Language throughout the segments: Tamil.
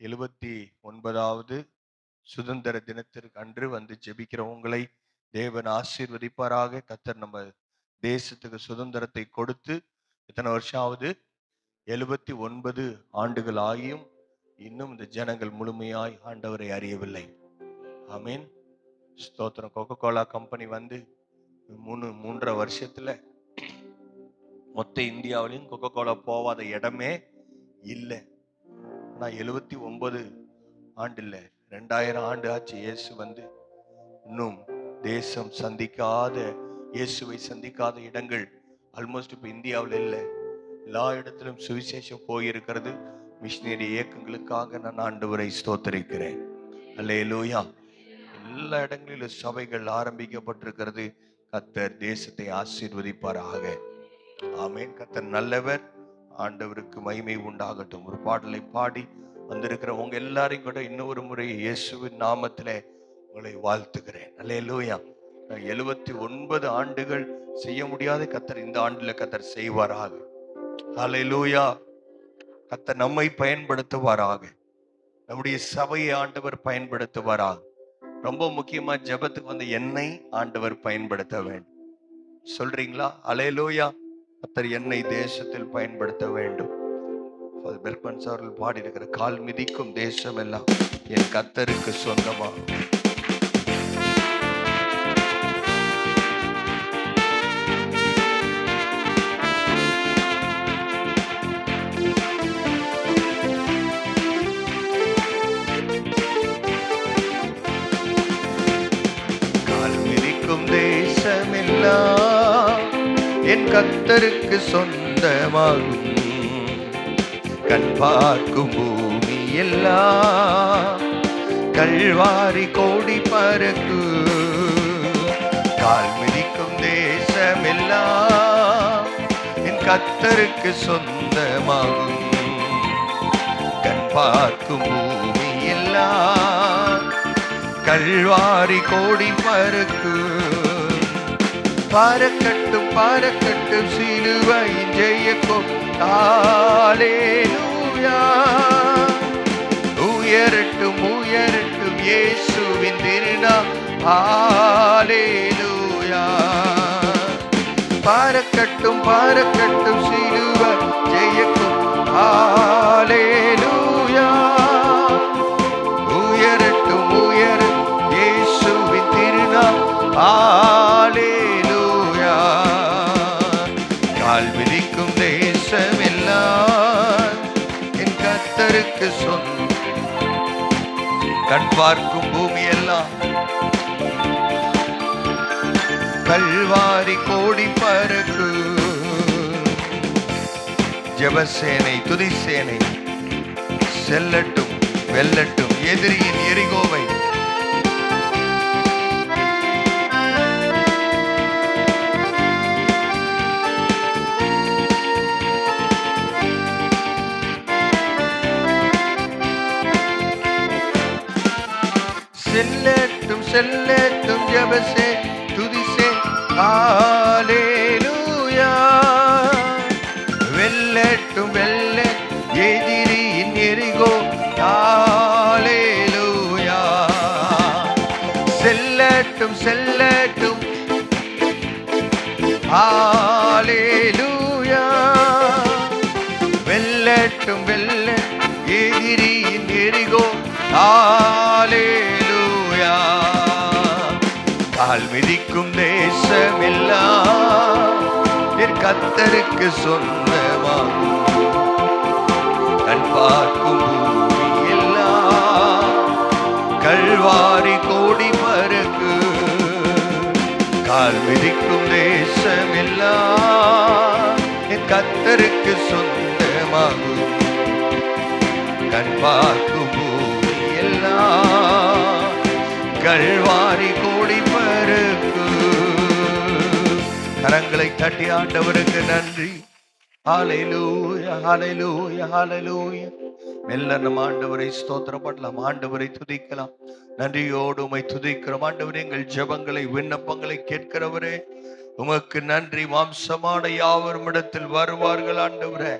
79வது சுதந்திர தினத்திற்கு அன்று வந்து ஜெபிக்கிற உங்களை தேவன் ஆசீர்வதிப்பாராக. கர்த்தர் நம்ம தேசத்துக்கு சுதந்திரத்தை கொடுத்து எத்தனை வருஷம் ஆகுது? 79 ஆண்டுகள் ஆகியும் இன்னும் இந்த ஜனங்கள் முழுமையாய் ஆண்டவரை அறியவில்லை. ஆமீன், ஸ்தோத்திரம். கோகோ கோலா கம்பெனி வந்து 3.5 வருஷத்துல மொத்த இந்தியாவிலையும் கோகோ கோலா போவாத இடமே இல்லை. ஆனா 79 ஆண்டு இல்ல, 2000 ஆண்டு ஆச்சு இயேசு வந்து. இன்னும் தேசம் சந்திக்காத, இயேசுவை சந்திக்காத இடங்கள் ஆல்மோஸ்ட் இப்ப இந்தியாவில் இல்லை. எல்லா இடத்திலும் சுவிசேஷம் போயிருக்கிறது. மிஷினரி இயக்கங்களுக்காக நான் ஆண்டவரை ஸ்தோத்தரிக்கிறேன். அல்லேலூயா. எல்லா இடங்களிலும் சபைகள் ஆரம்பிக்கப்பட்டிருக்கிறது. கர்த்தர் தேசத்தை ஆசீர்வதிப்பாராக. ஆமென். கர்த்தர் நல்லவர். ஆண்டவருக்கு மகிமை உண்டாகட்டும். ஒரு பாடலை பாடி வந்திருக்கிற உங்க எல்லாரையும் கூட இன்னொரு முறை இயேசுவின் நாமத்திலே உங்களை வாழ்த்துகிறேன். அல்லேலூயா. 79 ஆண்டுகள் செய்ய முடியாத கர்த்தர் இந்த ஆண்டுல கர்த்தர் செய்வாராக. அல்லேலூயா. கர்த்தர் நம்மை பயன்படுத்துவாராக. நம்முடைய சபையை ஆண்டவர் பயன்படுத்துவாராக. ரொம்ப முக்கியமா ஜெபத்துக்கு வந்து என்னை ஆண்டவர் பயன்படுத்த வேண்டும். சொல்றீங்களா? அல்லேலூயா. கர்த்தர் என்னை தேசத்தில் பயன்படுத்த வேண்டும். பெர்பன்ஸ் அவர்கள் பாடி இருக்கிற கால் மிதிக்கும் தேசம் எல்லாம் என் கர்த்தருக்கு சொந்தமா. கால் மிதிக்கும் தேசம் எல்லாம் என் கர்த்தருக்கு சொந்தமாகும். கண் பார்க்கும் பூமி எல்லாம் கல்வாரி கோடி பறக்கு. கால் மிதிக்கும் தேசம் எல்லாம் என் கர்த்தருக்கு சொந்தமாகும். கண் பார்க்கும் பூமி எல்லாம் கல்வாரி கோடி பறக்கு. பறக்கட்டும் பறக்கட்டும் சிலுவையின் ஜெயக்கொடி. ஹல்லேலூயா. உயரட்டும் உயரட்டும் இயேசுவின் திருநாமம். ஹல்லேலூயா. பறக்கட்டும் பறக்கட்டும் சிலுவை ஜெயக்கொடி. ஹல்லேலூயா. உயரட்டும் உயரட்டும் இயேசுவின் திருநாமம். ஹல்லேலூயா. கால் மிதிக்கும் தேசம் எல்லாம் என் கர்த்தருக்கு சொந்தம். கண் பார்க்கும் பூமி எல்லாம் கல்வாரி கோடி பறக்கு. ஜெபசேனை துதிசேனை செல்லட்டும் வெல்லட்டும் எதிரியின் எரிகோவை. செல்லட்டும் செல்லட்டும் ஜெபசே துதிசே. ஹல்லேலூயா. வெல்லட்டும் வெல்லட்டும் எதிரியின் எரிகோ. ஹல்லேலூயா. செல்லட்டும் செல்லட்டும். ஹல்லேலூயா. வெல்லட்டும் வெல்லட்டும் எதிரியின் எரிகோ. ஹல்லேலூயா. கால் மிதிக்கும் தேசம் எல்லாம் என் கர்த்தருக்கு சொந்தமாகும். கண் பார்க்கும் பூமி எல்லாம் கல்வாரி கோடி பறக்கு. கால் மிதிக்கும் தேசம் எல்லாம் என் கர்த்தருக்கு சொந்தமாகும். கண் பார்க்கும் பூமி எல்லாம் கல்வாரி கோடி பறக்கு. கரங்களை தட்டி ஆண்டவருக்கு நன்றி. ஹல்லேலூயா ஹல்லேலூயா ஹல்லேலூயா. மெல்ல நம்ம ஆண்டவரை ஸ்தோத்திரம் பண்ணலாம். ஆண்டவரை துதிக்கலாம். நன்றியோடு உம்மை துதிக்கிறோம் ஆண்டவரே. எங்கள் ஜெபங்களை விண்ணப்பங்களை கேட்கிறவரே உமக்கு நன்றி. மாம்சமான யாவரும் இடத்தில் வருவார்கள் ஆண்டவரே.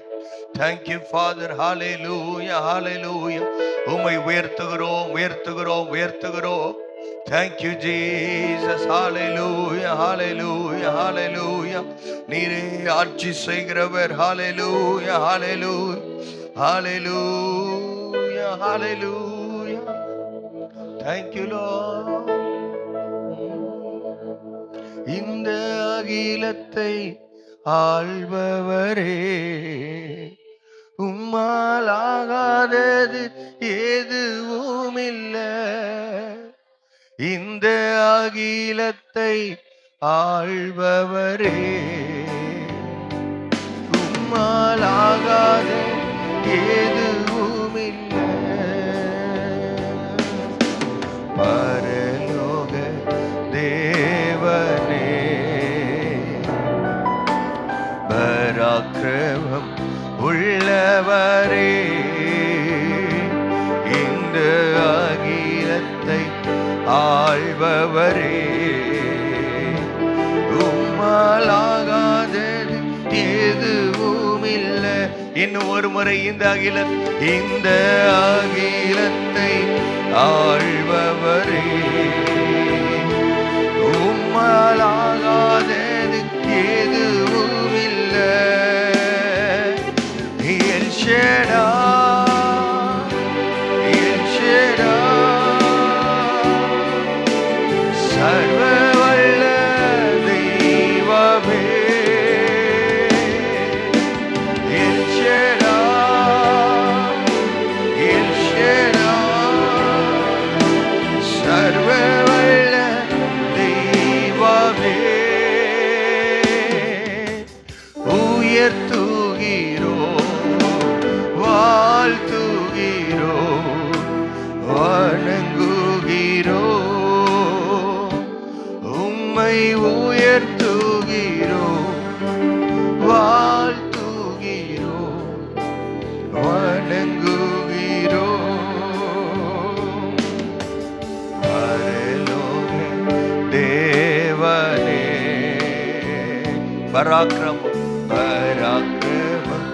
Thank you, Father. Hallelujah, hallelujah. உம்மை உயர்த்துகிறோம், உயர்த்துகிறோம், உயர்த்துகிறோம். Thank you, Jesus. Hallelujah, hallelujah, hallelujah. நீரே ஆட்சி செய்கிறவர். Hallelujah, hallelujah, hallelujah, hallelujah. Thank you, Lord. இந்த அகிலத்தை ஆள்பவரே, உம்மாலாகாதது எதுவும் இல்லை. இந்த அகிலத்தை ஆள்பவரே, உம்மாலாகாத எதுவும் இல்லை. பரலோக தேவனே, பராக்கிரமம் உள்ளவரே, இந்த அகிலத்தை ஆள்பவரே, உம்மாலாகாதது எதுவும் இல்லை. இன்னும் ஒரு முறை இந்த அகிலத்தை ஆள்பவரே, உம்மாலாகாதது எதுவும் இல்லை. எல் ஷடாய், எல் ஷடாய், சர்வ வல்ல தெய்வமே. எல் ஷடாய், எல் ஷடாய், சர்வ வல்ல தெய்வமே. உயர்த்துகிறோம், வாழ்த்துகிறோம், வணங்குகிறோம். உம்மை உயர்த்துகிறோம், வாழ்த்துகிறோம், வணங்குகிறோம். பரலோக தேவனே, பராக்கிரமம், பராக்கிரமம்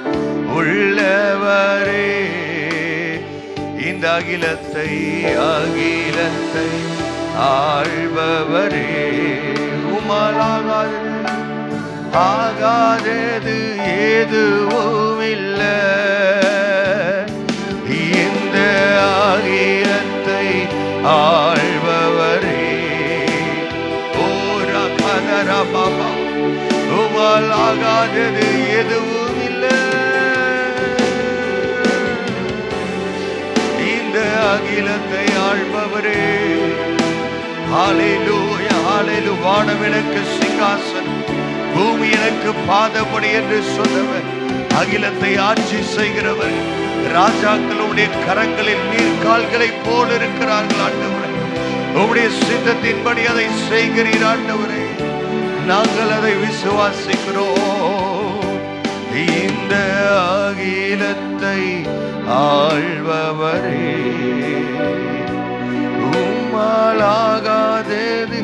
உள்ளவரே, இந்த அகிலத்தை ஆள்பவரே, உம்மாலாகாதது எதுவும் இல்லை. இந்த அகிலத்தை ஆள்பவரே, ஓரா கதரா பாபா, உம்மாலாகாதது எதுவும் இல்லை. இந்த அகிலத்தை ஆள்பவரே, ஹல்லேலூயா, ஹல்லேலூயா. வானம் எனக்கு சிங்காசனம், பூமி எனக்கு பாதபடி என்று சொன்னவர், அகிலத்தை ஆட்சி செய்கிறவர். ராஜாக்களுடைய கரங்களில் நீர்கால்களை போல இருக்கிறார்கள் ஆண்டவரே. உம்முடைய சித்தத்தின்படி அதை செய்கிறீர் ஆண்டவரே. நாங்கள் அதை விசுவாசிக்கிறோம். இந்த அகிலத்தை ஆள்பவரே, உம்மாலாகாதது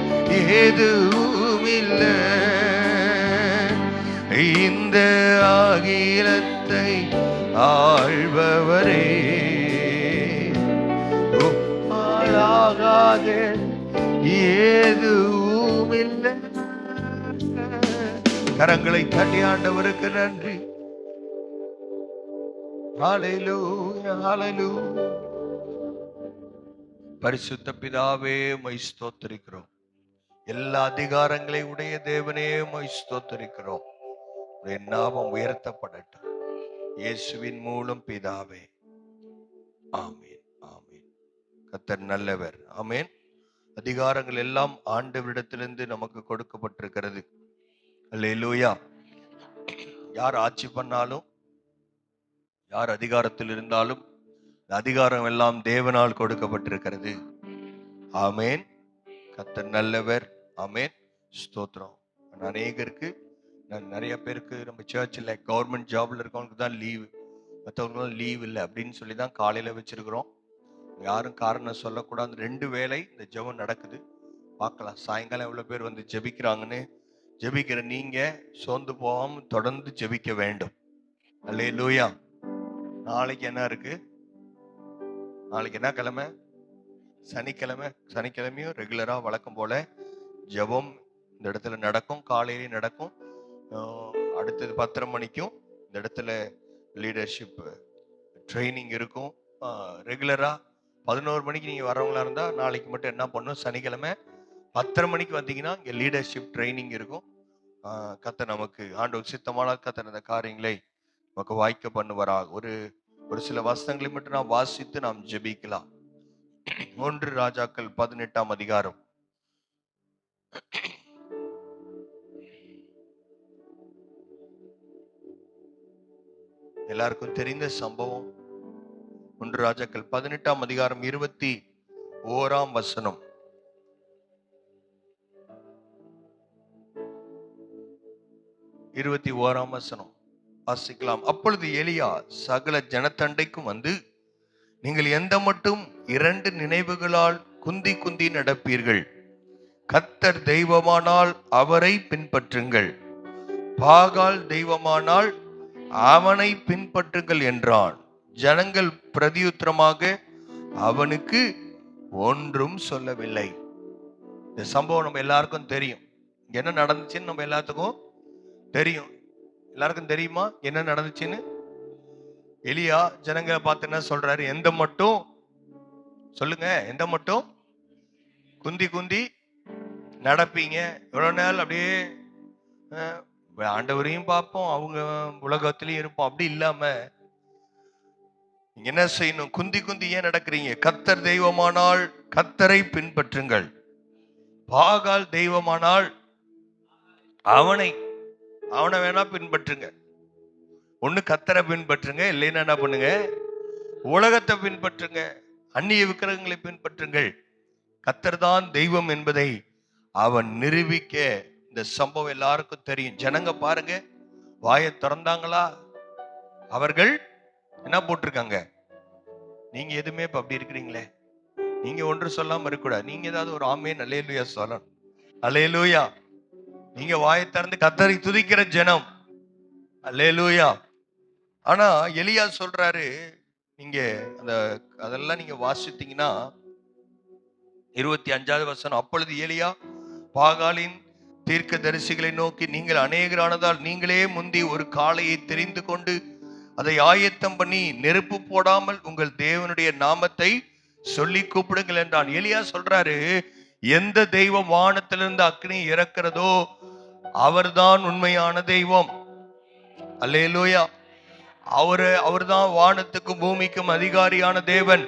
எதுவும் இல்லை. இந்த அகிலத்தை ஆள்பவரே, உம்மாலாகாதது எதுவும் இல்லை. கரங்களை தட்டி ஆண்டவருக்கு நன்றி. ஹல்லேலூயா, ஹல்லேலூயா. பரிசுத்த பிதாவே, உம்மை ஸ்தோத்திரிக்கிறோம். எல்லா அதிகாரங்களை உடைய தேவனே, உம்மை ஸ்தோத்திரிக்கிறோம். உம்முடைய நாமம் உயர்த்தப்படட்டும். இயேசுவின் மூலம் பிதாவே, ஆமீன், ஆமீன். கர்த்தர் நல்லவர். ஆமீன். அதிகாரங்கள் எல்லாம் ஆண்டவரிடத்திலிருந்து நமக்கு கொடுக்கப்பட்டிருக்கிறது. அல்லேலூயா. யார் ஆட்சி பண்ணாலும், யார் அதிகாரத்தில் இருந்தாலும், அதிகாரம் எல்லாம் தேவனால் கொடுக்கப்பட்டிருக்கிறது. ஆமேன். கர்த்தர் நல்லவர். ஆமேன். ஸ்தோத்திரம். அநேகருக்கு, நிறைய பேருக்கு நம்ம சர்ச்சில் கவர்மெண்ட் ஜாப்ல இருக்கவங்களுக்கு தான் லீவு, மற்றவங்களும் லீவ் இல்லை அப்படின்னு சொல்லி தான் காலையில வச்சிருக்கிறோம். யாரும் காரணம் சொல்லக்கூடாது. 2 வேளை இந்த ஜெபம் நடக்குது. பார்க்கலாம் சாயங்காலம் எவ்வளவு பேர் வந்து ஜெபிக்கிறாங்கன்னு. ஜெபிக்கிற நீங்க சோர்ந்து போகாம தொடர்ந்து ஜெபிக்க வேண்டும். அல்லேலூயா. நாளைக்கு என்ன இருக்கு? நாளைக்கு என்ன கிழமை? சனிக்கிழமை. சனிக்கிழமையும் ரெகுலரா வழக்கம் போல ஜெபம் இந்த இடத்துல நடக்கும். காலையிலேயே நடக்கும். அடுத்தது 10:30 மணிக்கும் இந்த இடத்துல லீடர்ஷிப் ட்ரைனிங் இருக்கும். ரெகுலரா 11 மணிக்கு நீங்க வர்றவங்களா இருந்தா நாளைக்கு மட்டும் என்ன பண்ணும், சனிக்கிழமை 10:30 மணிக்கு வந்தீங்கன்னா இங்க லீடர்ஷிப் ட்ரைனிங் இருக்கும். கர்த்தர் நமக்கு ஆண்டவர் சித்தமானால் கர்த்தர் அந்த காரியங்களை நமக்கு வாய்க்க பண்ணுவாராக. ஒரு சில வசனங்களை மட்டும் நாம் வாசித்து நாம் ஜெபிக்கலாம். 1 ராஜாக்கள் 18ஆம் அதிகாரம். எல்லாருக்கும் தெரிந்த சம்பவம். 1 ராஜாக்கள் 18ஆம் அதிகாரம் 21ஆம் வசனம். 21ஆம் வசனம் வாசிக்கலாம். அப்பொழுது எலியா சகல ஜனத்தண்டைக்கும் வந்து, நீங்கள் எந்த மட்டும் 2 நினைவுகளால் குந்தி குந்தி நடப்பீர்கள். கர்த்தர் தெய்வமானால் அவரை பின்பற்றுங்கள், பாகால் தெய்வமானால் அவனை பின்பற்றுங்கள் என்றான். ஜனங்கள் பிரதியுத்தரமாக அவனுக்கு ஒன்றும் சொல்லவில்லை. இந்த சம்பவம் நம்ம எல்லாருக்கும் தெரியும். என்ன நடந்துச்சுன்னு நம்ம எல்லாத்துக்கும் தெரியும். எல்லாருக்கும் தெரியுமா என்ன நடந்துச்சுன்னு? எலியா ஜனங்களை பார்த்து என்ன சொல்றாரு? எந்த மட்டும் சொல்லுங்க, எந்த மட்டும் குந்தி குந்தி நடப்பீங்க. எவ்வளவு நாள் அப்படியே ஆண்டவரையும் பார்ப்போம், அவங்க உலகத்திலயும் இருப்போம், அப்படி இல்லாம என்ன செய்யணும்? குந்தி குந்தி ஏன் நடக்கிறீங்க? கர்த்தர் தெய்வமானால் கர்த்தரை பின்பற்றுங்கள், பாகால் தெய்வமானால் அவனை வேணா பின்பற்றுங்க. ஒண்ணு கர்த்தரை பின்பற்றுங்க, இல்லைன்னா என்ன பண்ணுங்க? உலகத்தை பின்பற்றுங்க, அந்நிய விக்கிரகங்களை பின்பற்றுங்கள். கர்த்தர் தான் தெய்வம் என்பதை அவன் நிரூபிக்க இந்த சம்பவம் எல்லாருக்கும் தெரியும். ஜனங்க பாருங்க, வாயை திறந்தாங்களா? அவர்கள் என்ன போட்டிருக்காங்க? நீங்க எதுவுமே இப்ப அப்படி இருக்கிறீங்களே, நீங்க ஒன்று சொல்லாம இருக்கக்கூடாது. நீங்க ஏதாவது ஒரு ஆமேன் அல்லேலூயா சொல்லணும். அல்லேலூயா. நீங்க வாயை திறந்து கர்த்தரை துதிக்கிற ஜனம். அல்லேலூயா. ஆனா எலியா சொல்றாரு, நீங்க அதெல்லாம் நீங்க வாசித்தீங்கன்னா 25வது வசனம். அப்பொழுது எலியா பாகாலின் தீர்க்க தரிசிகளை நோக்கி, நீங்கள் அநேகரானதால் நீங்களே முந்தி ஒரு காளையை தெரிந்து கொண்டு அதை ஆயத்தம் பண்ணி நெருப்பு போடாமல் உங்கள் தேவனுடைய நாமத்தை சொல்லி கூப்பிடுங்கள் என்றான். எலியா சொல்றாரு, எந்த தெய்வம் வானத்திலிருந்து அக்னி இறக்கிறதோ அவர்தான் உண்மையான தெய்வம். அல்லேலூயா. அவர்தான் வானத்துக்கும் பூமிக்கும் அதிகாரியான தேவன்.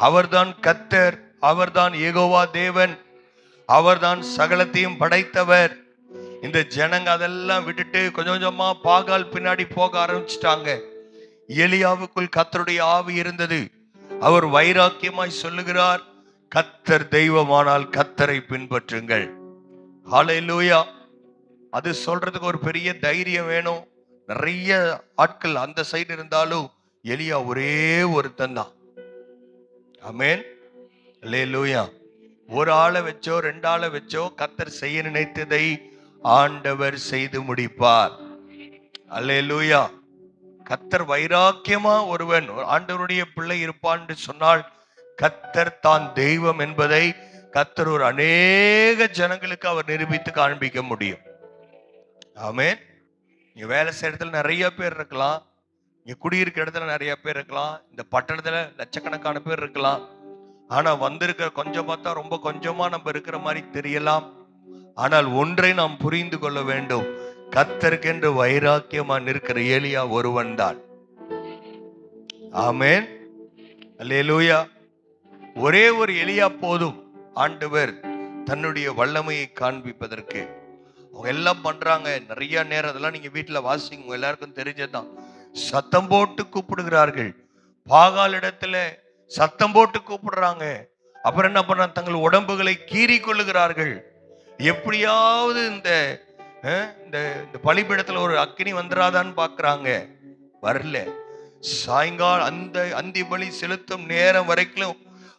அவர்தான் கர்த்தர், அவர்தான் யெகோவா தேவன், அவர்தான் சகலத்தையும் படைத்தவர். இந்த ஜனங்க அதெல்லாம் விட்டுட்டு கொஞ்சம் கொஞ்சமா பாகால் பின்னாடி போக ஆரம்பிச்சிட்டாங்க. எலியாவுக்குள் கர்த்தருடைய ஆவி இருந்தது. அவர் வைராக்கியமாய் சொல்லுகிறார், கர்த்தர் தெய்வமானால் கர்த்தரை பின்பற்றுங்கள். ஹல்லேலூயா. அது சொல்றதுக்கு ஒரு பெரிய தைரியம் வேணும். நிறைய ஆட்கள் அந்த சைடு இருந்தாலும் எலியா ஒரே ஒருத்தன் தான். ஆமென். அல்லேலூயா. ஒரு ஆளை வச்சோ 2 ஆளை வச்சோ கர்த்தர் செய்ய நினைத்ததை ஆண்டவர் செய்து முடிப்பார். அல்லேலூயா. கர்த்தர் வைராக்கியமா ஒருவன் ஆண்டவருடைய பிள்ளை இருப்பான் என்று சொன்னால், கர்த்தர் தான் தெய்வம் என்பதை கர்த்தர் ஒரு அநேக ஜனங்களுக்கு அவர் நிரூபித்து காண்பிக்க முடியும். ஆமென். இங்க வேலை செய்யற இடத்துல நிறைய பேர் இருக்கலாம், இங்க குடியிருக்கிற இடத்துல நிறைய பேர் இருக்கலாம், இந்த பட்டணத்துல லட்சக்கணக்கான பேர் இருக்கலாம். ஆனா வந்திருக்கிற கொஞ்சம் பார்த்தா ரொம்ப கொஞ்சமா நம்ம இருக்கிற மாதிரி தெரியலாம். ஆனால் ஒன்றை நாம் புரிந்து கொள்ள வேண்டும், கர்த்தருக்கென்று வைராக்கியமா நிற்கிற எலியா ஒருவன் தான். ஆமென். அல்லேலூயா. ஒரே ஒரு எலியா போதும் ஆண்டவர் தன்னுடைய வல்லமையை காண்பிப்பதற்கு. அவங்க எல்லாம் பண்றாங்க, நிறைய நேரம் அதெல்லாம் நீங்க வீட்டுல வாசிங்க, எல்லாருக்கும் தெரிஞ்சதுதான். சத்தம் போட்டு கூப்பிடுகிறார்கள், பாகால் இடத்துல சத்தம் போட்டு கூப்பிடுறாங்க. அப்புறம் என்ன பண்றாங்க? தங்கள் உடம்புகளை கீறி கொள்ளுகிறார்கள். எப்படியாவது இந்த பலிபீடத்துல ஒரு அக்கினி வந்துராதான்னு பாக்குறாங்க. வரல. சாயங்காலம் அந்த அந்தி பலி செலுத்தும் நேரம் வரைக்கும்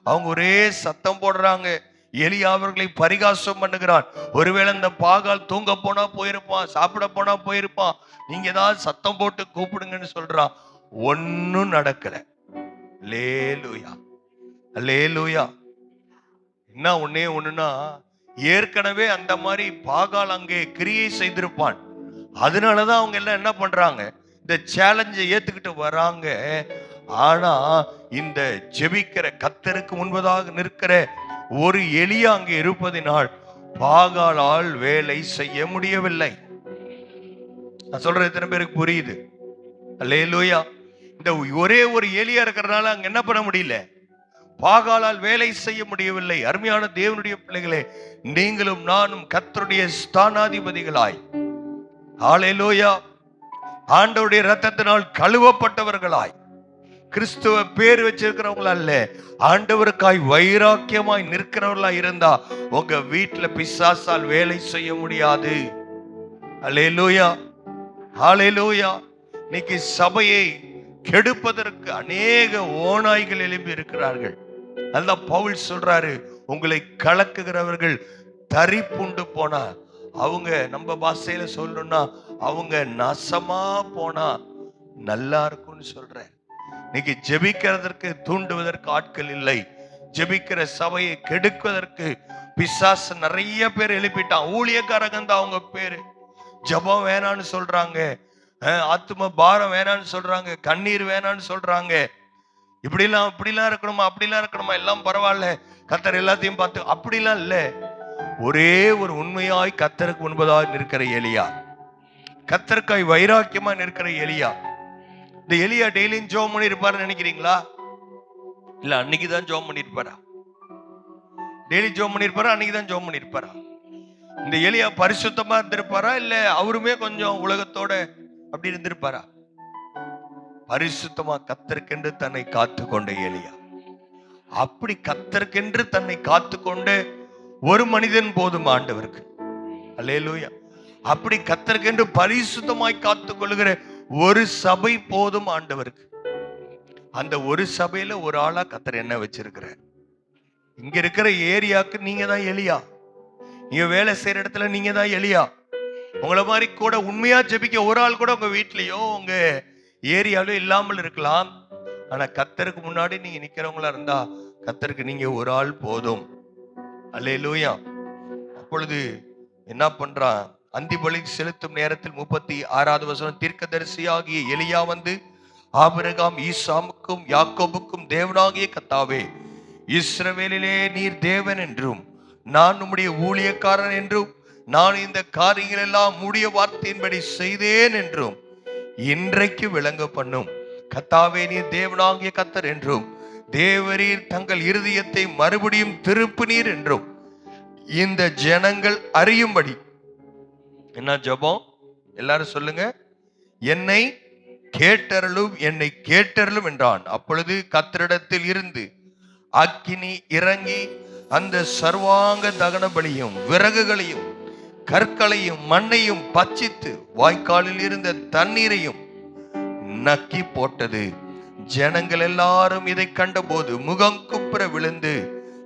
அவங்க ஒரே சத்தம் போடுறாங்க, எலியா அவர்களை பரிகாசம் பண்ணுகிறான். ஒருவேளை இந்த பாகால் தூங்க போனா போயிருப்பான், சாப்பிட போனா போயிருப்பான், நீங்க ஏதாவது சத்தம் போட்டு கூப்பிடுங்கன்னு சொல்றான். ஒன்னும் நடக்கல. அல்லேலூயா, அல்லேலூயா. என்ன ஒன்னே ஒண்ணுன்னா, ஏற்கனவே அந்த மாதிரி பாகால் அங்கே கிரியை செய்திருப்பான். அதனாலதான் அவங்க எல்லாம் என்ன பண்றாங்க, இந்த சேலஞ்சை ஏத்துக்கிட்டு வராங்க. ஆனா இந்த ஜெபிக்கிற கர்த்தருக்கு முன்பதாக நிற்கிற ஒரு எலியா அங்கே இருப்பதினால் பாகாலால் வேலை செய்ய முடியவில்லை. நான் சொல்றது எத்தனை பேருக்கு புரியுது? அல்லேலூயா. இந்த ஒரே ஒரு எலியா இருக்கிறதுனால அங்க என்ன பண்ண முடியல, பாகாலால் வேலை செய்ய முடியவில்லை. அருமையான தேவனுடைய பிள்ளைகளே, நீங்களும் நானும் கர்த்தருடைய ஸ்தானாதிபதிகளாய், ஹல்லேலூயா, ஆண்டவருடைய இரத்தத்தினால் கழுவப்பட்டவர்களாய், கிறிஸ்துவ பேர் வச்சிருக்கிறவங்கள அல்ல, ஆண்டவருக்காய் வைராக்கியமாய் நிற்கிறவர்களாய் இருந்தா உங்க வீட்டுல பிசாசால் வேலை செய்ய முடியாது. அல்லேலூயா, ஹல்லேலூயா. இன்னைக்கு சபையை கெடுப்பதற்கு அநேக ஓநாய்கள் எழுப்பி இருக்கிறார்கள். அதுதான் பவுல் சொல்றாரு, உங்களை கலக்குகிறவர்கள் தரிப்புண்டு போனா, அவங்க நம்ம பாஷையில சொல்லணும்னா அவங்க நாசமா போனா நல்லா இருக்கும்னு சொல்றேன். இன்னைக்கு ஜெபிக்கிறதற்கு தூண்டுவதற்கு ஆட்கள் இல்லை. ஜெபிக்கிற சபையை கெடுக்குவதற்கு பிசாசு நிறைய பேர் எழுப்பிட்டான். ஊழியக்காரங்க தான் அவங்க பேரு. ஜெபம் வேணான்னு சொல்றாங்க, ஆத்தும பாரம் வேணான்னு சொல்றாங்க, கண்ணீர் வேணான்னு சொல்றாங்க. இப்படிலாம் இருக்கணுமா, அப்படிலாம் இருக்கணுமா, எல்லாம் பரவாயில்ல, கர்த்தர் எல்லாத்தையும் பார்த்து, அப்படிலாம் இல்ல. ஒரே ஒரு உண்மையாய் கர்த்தருக்கு முன்பதாக நிற்கிற எலியா, கர்த்தருக்காய் வைராக்கியமா நிற்கிற எலியா. இந்த எலியா டெய்லியும் ஜெபம் பண்ணி இருப்பாருன்னு நினைக்கிறீங்களா? இல்ல அன்னைக்குதான் ஜெபம் பண்ணி இருப்பாரா? டெய்லி ஜெபம் பண்ணி இருப்பாரா? அன்னைக்குதான் ஜெபம் பண்ணி இருப்பாரா? இந்த எலியா பரிசுத்தமா இருந்திருப்பாரா? இல்ல அவருமே கொஞ்சம் உலகத்தோட அப்படி இருந்திருப்பாரா? பரிசுத்தமா கர்த்தருக்கென்று தன்னை காத்து கொண்ட எலியா. அப்படி கர்த்தருக்கென்று தன்னை காத்து கொண்டு ஒரு மனிதன் போதும் ஆண்டவருக்கு. அல்லேலூயா. அப்படி கர்த்தருக்கென்று பரிசுத்தமாய் காத்துக் கொள்ளுகிற ஒரு சபை போதும் ஆண்டவருக்கு. அந்த ஒரு சபையில ஒரு ஆளா கர்த்தர் என்ன வச்சிருக்கிறார்? இங்க இருக்கிற ஏரியாவுக்கு நீங்க தான் எலியா. நீங்க வேலை செய்யற இடத்துல நீங்க தான் எலியா. உங்களை மாதிரி கூட உண்மையா ஜெபிக்க ஒரு ஆள் கூட உங்க வீட்லயோ உங்க ஏரியாலோ இல்லாமல் இருக்கலாம். ஆனா கர்த்தருக்கு முன்னாடி நீங்க நிக்கிறவங்களா இருந்தா கர்த்தருக்கு நீங்க ஒரு ஆள் போதும். அல்லேலூயா. அப்பொழுது என்ன பண்றான், அந்தி பலி செலுத்தும் நேரத்தில் 36வது வசனம், தீர்க்கதரிசியாகிய எலியா வந்து ஆபிரகாம் ஈசாமுக்கும் யாக்கோபுக்கும் தேவனாகிய கர்த்தாவே, இஸ்ரவேலிலே நீர் தேவன் என்றும் நான் உம்முடைய ஊழியக்காரன் என்றும் நான் இந்த காரியங்கள் எல்லாம் உம்முடைய வார்த்தையின்படி செய்தேன் என்றும் இன்றைக்கு விளங்க பண்ணும். கர்த்தாவே நீர் தேவனாகிய கர்த்தர் என்றும் தேவரீர் தங்கள் இருதயத்தை மறுபடியும் திருப்பினீர் என்றும் இந்த ஜனங்கள் அறியும்படி. என்ன ஜெபம்? எல்லாரும் சொல்லுங்க, என்னை கேட்டருளும், என்னை கேட்டருளும் என்றான். அப்பொழுது கர்த்தரிடத்தில் இருந்து அக்கினி இறங்கி அந்த சர்வாங்க தகன பலியும் விறகுகளையும் கற்களையும் மண்ணையும் பட்சித்து வாய்க்காலில் இருந்த தண்ணீரையும் நக்கி போட்டது. ஜனங்கள் எல்லாரும் இதை கண்டபோது முகம் குப்புற விழுந்து,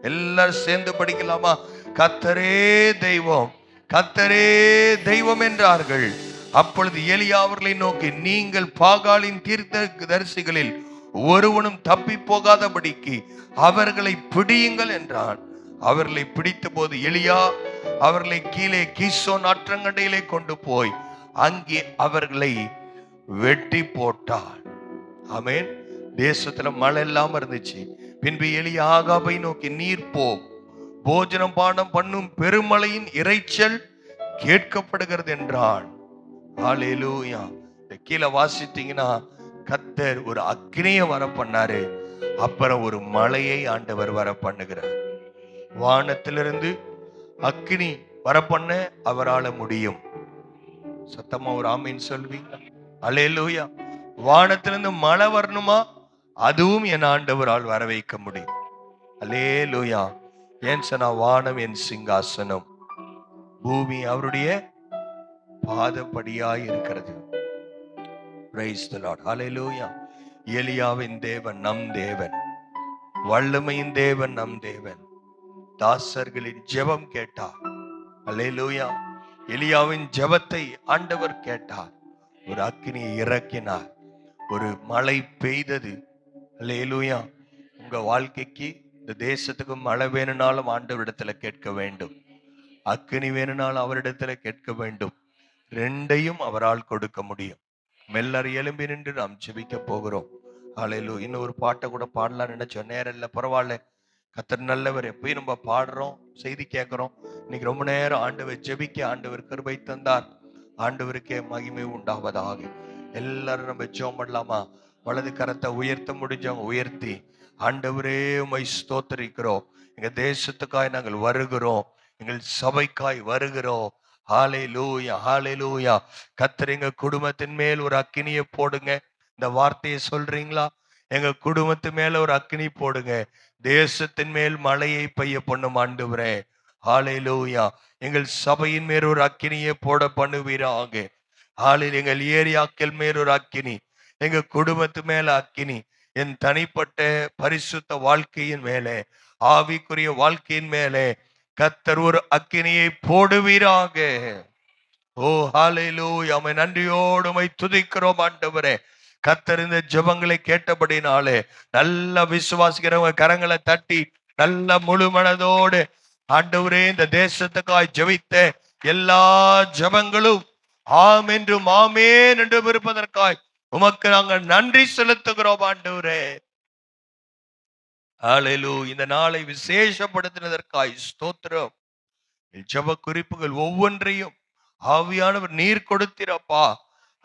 எல்லாரும் சேர்ந்து படிக்கலாமா? கர்த்தரே தெய்வம், கர்த்தரே தெய்வம் என்றார்கள். அப்பொழுது எலியா அவர்களை நோக்கி, நீங்கள் பாகாலின் தீர்க்கதரிசிகளில் ஒருவனும் தப்பி போகாதபடிக்கு அவர்களை பிடியுங்கள் என்றான். அவர்களை பிடித்த போது எலியா அவர்களை கீழே கீசோன் ஆற்றங்கரையிலே கொண்டு போய் அங்கே அவர்களை வெட்டி போட்டான். ஆமென். தேசத்துல மழை இல்லாம இருந்துச்சு. பின்பு எலியா ஆகாபை நோக்கி, நீர் போ, போஜனம் பானம் பண்ணும், பெருமழையின் இரைச்சல் கேட்கப்படுகிறது என்றான். ஹல்லேலூயா. இந்த கீழே வாசித்தீங்கன்னா கர்த்தர் ஒரு அக்னியை வர பண்ணாரு, அப்புறம் ஒரு மழையை ஆண்டவர் வர பண்ணுகிறார். வானத்திலிருந்து அக்னி வர பண்ண அவரால முடியும். சத்தமா ஒரு ஆமீன் சொல்வீங்க? அல்லேலூயா. வானத்திலிருந்து மழை வரணுமா? அதுவும் என் ஆண்டவரால் வர வைக்க முடியும். அல்லேலூயா. ஏன் சொன்னா, வானம் என் சிங்காசனம், பூமி அவருடைய பாதப்படியாய் இருக்கிறது. Praise the Lord. Hallelujah. எலியாவின் தேவன் நம் தேவன், வல்லமையின் தேவன் நம் தேவன். தாசர்களின் ஜெபம் கேட்டார். அல்லேலூயா. எலியாவின் ஜெபத்தை ஆண்டவர் கேட்டார். ஒரு அக்கினியை இறக்கினார். ஒரு மழை பெய்தது. அல்லேலூயா. உங்க வாழ்க்கைக்கு, இந்த தேசத்துக்கு மழை வேணும்னாலும் ஆண்டவரிடத்துல கேட்க வேண்டும். அக்கினி வேணும்னாலும் அவரிடத்துல கேட்க வேண்டும். ரெண்டையும் அவரால் கொடுக்க முடியும். மெல்லர் எழும்பி நின்று நாம் ஜெபிக்க போகிறோம். அல்லேலூயா. இன்னும் ஒரு பாட்டை கூட பாடலாம் நினைச்சோம், நேரம் இல்லை, பரவாயில்ல. கர்த்தர் நல்லவர். எப்பயும் நம்ம பாடுறோம், செய்தி கேட்கிறோம். இன்னைக்கு ரொம்ப நேரம் ஆண்டவர் ஜெபிக்க ஆண்டவர் கிருபை தந்தார். ஆண்டவருக்கே மகிமை உண்டாவதாக. எல்லாரும் நம்ம ஜெபம் பண்ணலாமா? வலது கரத்தை உயர்த்த முடிஞ்சவங்க உயர்த்தி, ஆண்டவரே உம்மை ஸ்தோத்திரிக்கிறோம், எங்க தேசத்துக்காய் நாங்கள் வருகிறோம், எங்கள் சபைக்காய் வருகிறோம். ஹalleluya, ஹalleluya. கர்த்தர் எங்க குடும்பத்தின் மேல் ஒரு அக்கினியை போடுங்க. இந்த வார்த்தையை சொல்றீங்களா? எங்க குடும்பத்து மேல ஒரு அக்கினி போடுங்க. தேசத்தின் மேல் மழையை பெய்ய பண்ணும் ஆண்டவரே. ஹalleluya. எங்கள் சபையின் மேல் ஒரு அக்கினியை போட பண்ணுவீராக. ஹalleluya. எங்கள் ஏரியாக்கள் மேல் ஒரு அக்கினி, எங்க குடும்பத்து மேல அக்கினி, என் தனிப்பட்ட பரிசுத்த வாழ்க்கையின் மேலே, ஆவிக்குரிய வாழ்க்கையின் மேலே கர்த்தர் ஒரு அக்கினியை போடுவீராக. ஓ ஹalleluya. உம்மை நன்றியோடு உம்மை துதிக்கிறோம் ஆண்டவரே. கர்த்தர் இந்த ஜெபங்களை கேட்டபடினாலே நல்ல விசுவாசிக்கிறவங்க கரங்களை தட்டி நல்ல முழு மனதோடு ஆண்டவரே இந்த தேசத்துக்காய் ஜெபித்த எல்லா ஜெபங்களும் ஆம் என்றும் ஆமேன் என்றும் இருப்பதற்காய் உமக்கு நாங்கள் நன்றி செலுத்துகிறோம் ஆண்டவரே. ஹalleluya. இந்த நாளை விசேஷப்படுத்தினதற்காய் ஸ்தோத்திரம். ஜெப குறிப்புகள் ஒவ்வொன்றையும் ஆவியானவர் நீர் கொடுத்திரப்பா.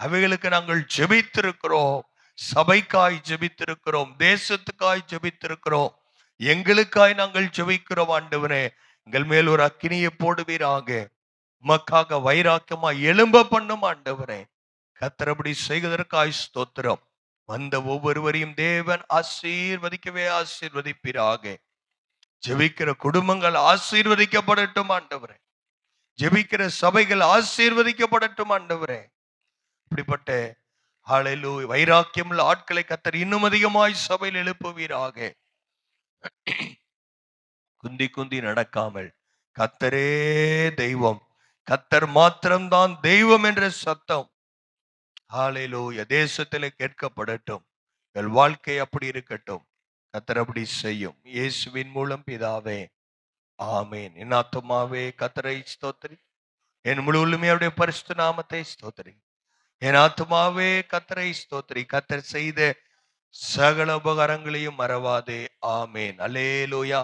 அவைகளுக்கு நாங்கள் ஜெபித்திருக்கிறோம். சபைக்காய் ஜெபித்திருக்கிறோம், தேசத்துக்காய் ஜெபித்திருக்கிறோம், எங்களுக்காய் நாங்கள் ஜெபிக்கிறோம் ஆண்டவரே. எங்கள் மேல் ஒரு அக்கினியை போடுவீராக. உமக்காக வைராக்கியமாய் எழும்ப பண்ணும் ஆண்டவரே. கர்த்தரபடி செய்வதற்காய் ஸ்தோத்திரம். வந்த ஒவ்வொருவரையும் தேவன் ஆசீர்வதிக்கவே ஆசீர்வதிப்பீராக. ஜெபிக்கிற குடும்பங்கள் ஆசீர்வதிக்கப்படட்டும் ஆண்டவரே. ஜெபிக்கிற சபைகள் ஆசீர்வதிக்கப்படட்டும் ஆண்டவரே. இப்படிப்பட்ட ஹalleluya வைராக்கியமுள்ள ஆட்களை கர்த்தர் இன்னும் அதிகமாய் சபையில் எழுப்புவீராக. குந்தி குந்தி நடக்காமல் கர்த்தரே தெய்வம், கர்த்தர் மாத்திரம்தான் தெய்வம் என்ற சத்தம் ஹalleluya தேசத்திலே கேட்கப்படட்டும். எங்கள் வாழ்க்கை அப்படி இருக்கட்டும். கர்த்தர் அப்படி செய்யும். இயேசுவின் மூலம் பிதாவே, ஆமேன். என் ஆத்துமாவே கர்த்தரை ஸ்தோத்திரி, என் முழு உள்ளமையுடைய பரிசுத்த நாமத்தை ஸ்தோத்திரி. என் ஆத்துமாவே கர்த்தரை ஸ்தோத்திரி, கர்த்தர் செய்த சகல உபகாரங்களையும் மறவாதே. ஆமேன். அல்லேலூயா.